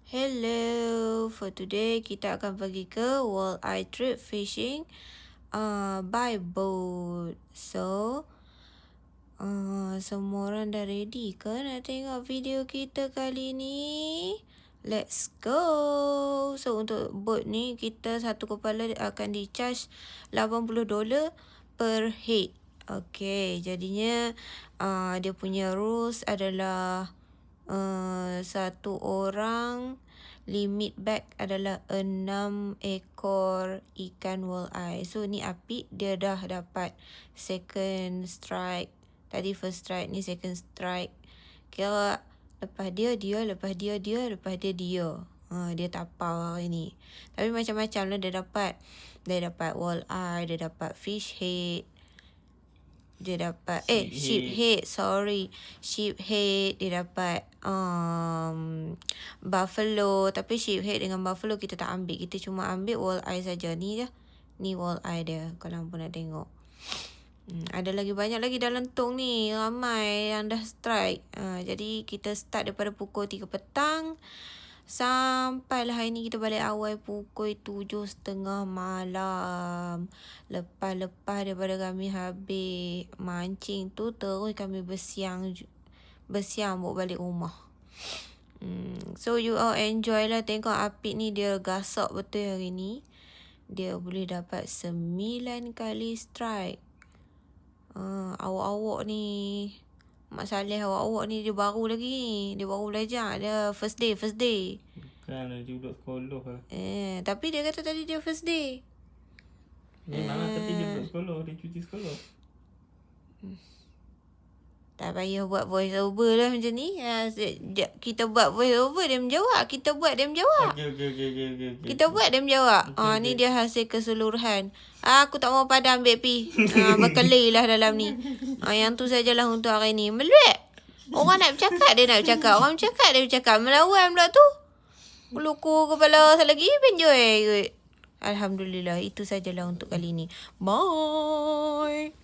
Hello, for today kita akan pergi ke walleye trip fishing by boat. So, semua orang dah ready ke nak tengok video kita kali ni? Let's go. So, untuk boat ni kita satu kepala akan di-charge $80 per head. Okay, jadinya dia punya rules adalah satu orang limit bag adalah 6 ekor ikan walleye. So ni Apik dia dah dapat second strike. Tadi first strike, ni second strike. Kira lepas dia, lepas dia. Dia tapau hari ni. Tapi macam-macam lah dia dapat. Dia dapat walleye, dia dapat fish head. Dia dapat sheephead, dia dapat buffalo. Tapi sheephead dengan buffalo kita tak ambil, kita cuma ambil walleye saja. Ni dah, ni walleye dia kalau hampa nak tengok. Ada lagi banyak lagi dalam tong ni, ramai yang dah strike. Jadi kita start daripada pukul 3 petang sampailah hari ni kita balik awal pukul 7.30 malam. Lepas daripada kami habis mancing tu, terus kami bersiang bawa balik rumah. So you all enjoy lah. Tengok Apik ni dia gasak betul hari ni. Dia boleh dapat 9 kali strike. Awak-awak ni, Mak Saleh awak ni dia baru lagi ni. Dia baru belajar. Dia first day. Bukan, dia budak sekolah lah. Tapi dia kata tadi dia first day. Memang tapi dia budak sekolah. Dia cuti sekolah. Tak payah buat voice over lah macam ni. Kita buat voice over, dia menjawab. Kita buat, dia menjawab. Okay. Kita buat, dia menjawab. Ni dia hasil keseluruhan. Aku tak mau pada ambil pi. Berkelai lah dalam ni. Yang tu sajalah untuk hari ni. Meluat. Orang nak bercakap, dia nak bercakap. Orang bercakap, dia bercakap. Melawan pula tu. Luku kepala lagi. Enjoy. Alhamdulillah. Itu sajalah untuk kali ni. Bye.